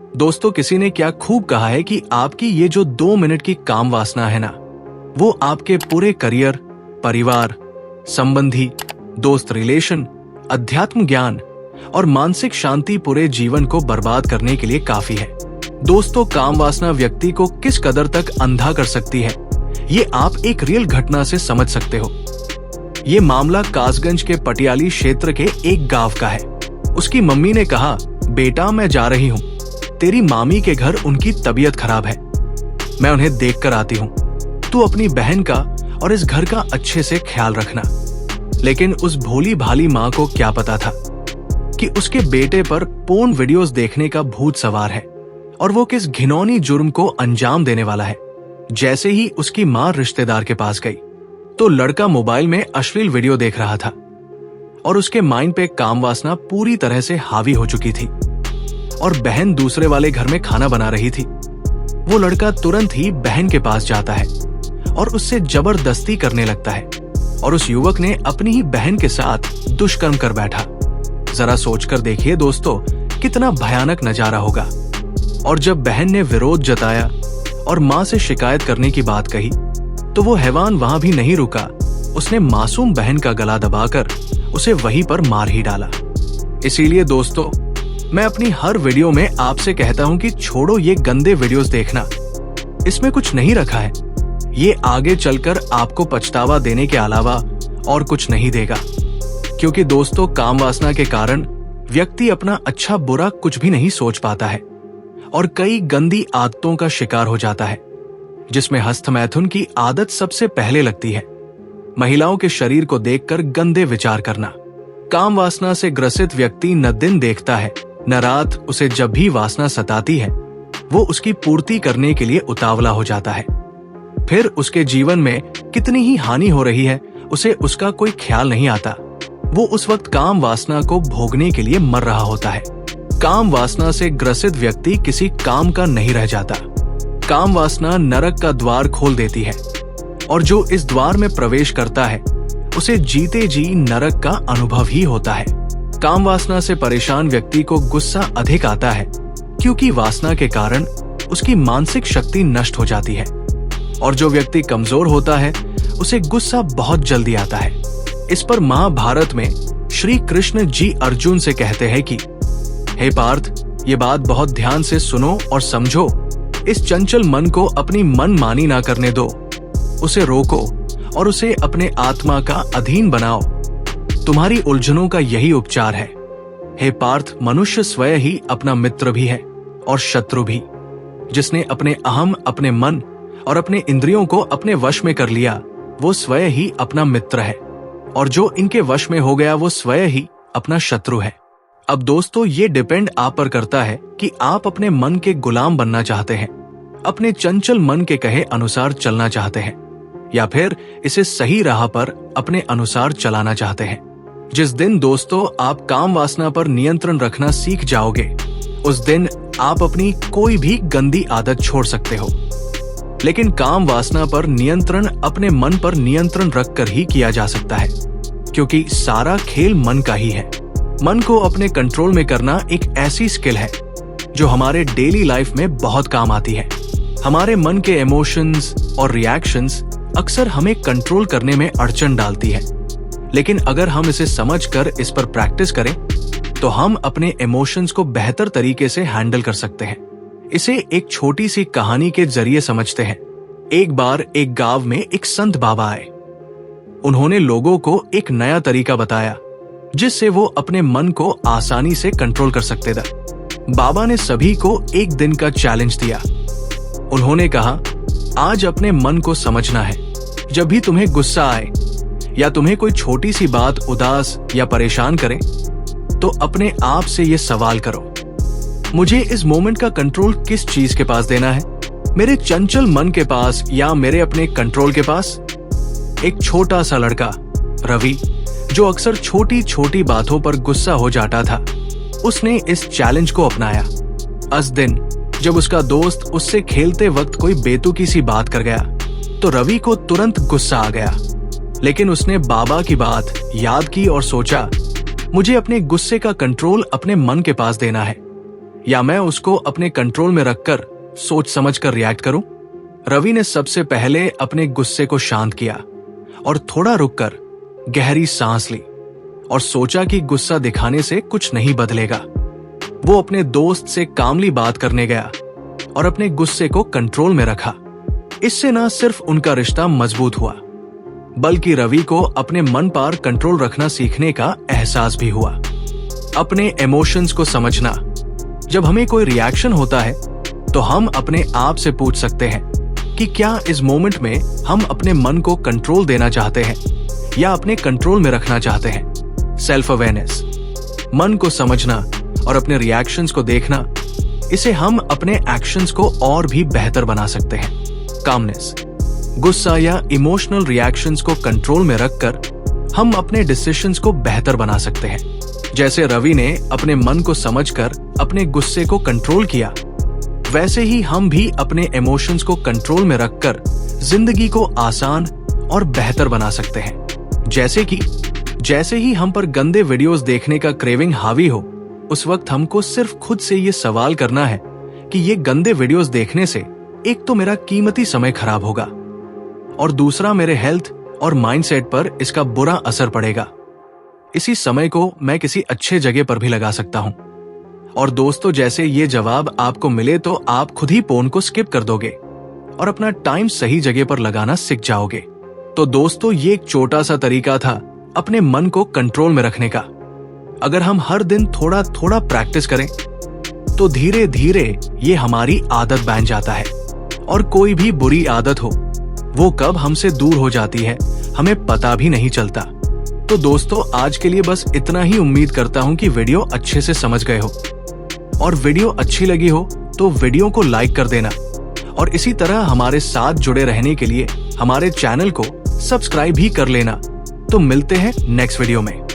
दोस्तों, किसी ने क्या खूब कहा है कि आपकी ये जो 2 मिनट की काम वासना है ना, वो आपके पूरे करियर, परिवार, संबंधी, दोस्त रिलेशन, अध्यात्म ज्ञान और मानसिक शांति पूरे जीवन को बर्बाद करने के लिए काफी है। दोस्तों, काम वासना व्यक्ति को किस कदर तक अंधा कर सकती है, ये आप एक रियल घटना से समझ सकते हो। ये मामला कासगंज के पटियाली क्षेत्र के एक गांव का है। उसकी मम्मी ने कहा, बेटा मैं जा रही हूँ, तेरी मामी के घर उनकी तबीयत खराब है, मैं उन्हें देख कर आती हूँ। तू अपनी बहन का और इस घर का अच्छे से ख्याल रखना। लेकिन उस भोली भाली माँ को क्या पता था कि उसके बेटे पर पोर्न वीडियोस देखने का भूत सवार है और वो किस घिनौनी जुर्म को अंजाम देने वाला है। जैसे ही उसकी माँ रिश्तेदार के पास गई तो लड़का मोबाइल में अश्लील वीडियो देख रहा था और उसके माइंड पे काम वासना पूरी तरह से हावी हो चुकी थी और बहन दूसरे वाले घर में खाना बना रही थी। वो लड़का तुरंत ही बहन के पास जाता है और उससे जबरदस्ती करने लगता है और उस युवक ने अपनी ही बहन के साथ दुष्कर्म कर बैठा। जरा सोचकर देखिए दोस्तों, कितना भयानक नजारा होगा। और जब बहन ने विरोध जताया और माँ से शिकायत करने की बात कही तो वो हैवान वहां भी नहीं रुका। उसने मासूम बहन का गला दबाकर उसे वहीं पर मार ही डाला। इसीलिए दोस्तों, मैं अपनी हर वीडियो में आपसे कहता हूं कि छोड़ो ये गंदे वीडियोस देखना, इसमें कुछ नहीं रखा है। ये आगे चलकर आपको पछतावा देने के अलावा और कुछ नहीं देगा। क्योंकि दोस्तों, काम वासना के कारण व्यक्ति अपना अच्छा बुरा कुछ भी नहीं सोच पाता है और कई गंदी आदतों का शिकार हो जाता है, जिसमें हस्तमैथुन की आदत सबसे पहले लगती है। महिलाओं के शरीर को देखकर गंदे विचार करना। काम वासना से ग्रसित व्यक्ति न दिन देखता है न रात। उसे जब भी वासना सताती है वो उसकी पूर्ति करने के लिए उतावला हो जाता है। फिर उसके जीवन में कितनी ही हानि हो रही है उसे उसका कोई ख्याल नहीं आता। वो उस वक्त काम वासना को भोगने के लिए मर रहा होता है। काम वासना से ग्रसित व्यक्ति किसी काम का नहीं रह जाता। काम वासना नरक का द्वार खोल देती है और जो इस द्वार में प्रवेश करता है उसे जीते जी नरक का अनुभव ही होता है। काम वासना से परेशान व्यक्ति को गुस्सा अधिक आता है क्योंकि वासना के कारण उसकी मानसिक शक्ति नष्ट हो जाती है और जो व्यक्ति कमजोर होता है उसे गुस्सा बहुत जल्दी आता है। इस पर महाभारत में श्री कृष्ण जी अर्जुन से कहते हैं कि हे पार्थ, ये बात बहुत ध्यान से सुनो और समझो। इस चंचल मन को अपनी मनमानी ना करने दो, उसे रोको और उसे अपने आत्मा का अधीन बनाओ। तुम्हारी उलझनों का यही उपचार है। हे पार्थ, मनुष्य स्वयं ही अपना मित्र भी है और शत्रु भी। जिसने अपने अहम, अपने मन और अपने इंद्रियों को अपने वश में कर लिया वो स्वयं ही अपना मित्र है और जो इनके वश में हो गया वो स्वयं ही अपना शत्रु है। अब दोस्तों, ये डिपेंड आप पर करता है कि आप अपने मन के गुलाम बनना चाहते हैं, अपने चंचल मन के कहे अनुसार चलना चाहते हैं या फिर इसे सही राह पर अपने अनुसार चलाना चाहते हैं। जिस दिन दोस्तों आप काम वासना पर नियंत्रण रखना सीख जाओगे उस दिन आप अपनी कोई भी गंदी आदत छोड़ सकते हो। लेकिन काम वासना पर नियंत्रण अपने मन पर नियंत्रण रखकर ही किया जा सकता है, क्योंकि सारा खेल मन का ही है। मन को अपने कंट्रोल में करना एक ऐसी स्किल है जो हमारे डेली लाइफ में बहुत काम आती है। हमारे मन के इमोशंस और रिएक्शंस अक्सर हमें कंट्रोल करने में अड़चन डालती है, लेकिन अगर हम इसे समझकर इस पर प्रैक्टिस करें तो हम अपने इमोशंस को बेहतर तरीके से हैंडल कर सकते हैं। इसे एक छोटी सी कहानी के जरिए समझते हैं। एक बार एक गांव में एक संत बाबा आए। उन्होंने लोगों को एक नया तरीका बताया जिससे वो अपने मन को आसानी से कंट्रोल कर सकते थे। बाबा ने सभी को एक दिन का चैलेंज दिया। उन्होंने कहा, आज अपने मन को समझना है। जब भी तुम्हें गुस्सा आए या तुम्हें कोई छोटी सी बात उदास या परेशान करे तो अपने आप से ये सवाल करो, मुझे इस मोमेंट का कंट्रोल किस चीज के पास देना है, मेरे चंचल मन के पास या मेरे अपने कंट्रोल के पास। एक छोटा सा लड़का रवि, जो अक्सर छोटी छोटी बातों पर गुस्सा हो जाता था, उसने इस चैलेंज को अपनाया। उस दिन जब उसका दोस्त उससे खेलते वक्त कोई बेतुकी सी बात कर गया तो रवि को तुरंत गुस्सा आ गया, लेकिन उसने बाबा की बात याद की और सोचा, मुझे अपने गुस्से का कंट्रोल अपने मन के पास देना है। या मैं उसको अपने कंट्रोल में रखकर सोच समझ कर रिएक्ट करूं? रवि ने सबसे पहले अपने गुस्से को शांत किया और थोड़ा रुककर गहरी सांस ली और सोचा कि गुस्सा दिखाने से कुछ नहीं बदलेगा। वो अपने दोस्त से कामली बात करने गया और अपने गुस्से को कंट्रोल में रखा। इससे न सिर्फ उनका रिश्ता मजबूत हुआ, बल्कि रवि को अपने मन पर कंट्रोल रखना सीखने का एहसास भी हुआ। अपने इमोशंस को समझना। जब हमें कोई रिएक्शन होता है तो हम अपने आप से पूछ सकते हैं कि क्या इस मोमेंट में हम अपने मन को कंट्रोल देना चाहते हैं या अपने कंट्रोल में रखना चाहते हैं। सेल्फ अवेयरनेस, मन को समझना और अपने रिएक्शंस को देखना, इसे हम अपने एक्शंस को और भी बेहतर बना सकते हैं। कामनेस, गुस्सा या इमोशनल रिएक्शंस को कंट्रोल में रखकर हम अपने डिसीजंस को बेहतर बना सकते हैं। जैसे रवि ने अपने मन को समझकर अपने गुस्से को कंट्रोल किया, वैसे ही हम भी अपने इमोशंस को कंट्रोल में रखकर जिंदगी को आसान और बेहतर बना सकते हैं। जैसे ही हम पर गंदे वीडियोस देखने का क्रेविंग हावी हो, उस वक्त हमको सिर्फ खुद से ये सवाल करना है कि ये गंदे वीडियोस देखने से एक तो मेरा कीमती समय खराब होगा और दूसरा मेरे हेल्थ और माइंडसेट पर इसका बुरा असर पड़ेगा। इसी समय को मैं किसी अच्छे जगह पर भी लगा सकता हूं। और दोस्तों, जैसे ये जवाब आपको मिले तो आप खुद ही फोन को स्किप कर दोगे और अपना टाइम सही जगह पर लगाना सीख जाओगे। तो दोस्तों, ये एक छोटा सा तरीका था अपने मन को कंट्रोल में रखने का। अगर हम हर दिन थोड़ा थोड़ा प्रैक्टिस करें तो धीरे धीरे ये हमारी आदत बन जाता है और कोई भी बुरी आदत हो वो कब हमसे दूर हो जाती है हमें पता भी नहीं चलता। तो दोस्तों, आज के लिए बस इतना ही। उम्मीद करता हूं कि वीडियो अच्छे से समझ गए हो और वीडियो अच्छी लगी हो तो वीडियो को लाइक कर देना और इसी तरह हमारे साथ जुड़े रहने के लिए हमारे चैनल को सब्सक्राइब भी कर लेना। तो मिलते हैं नेक्स्ट वीडियो में।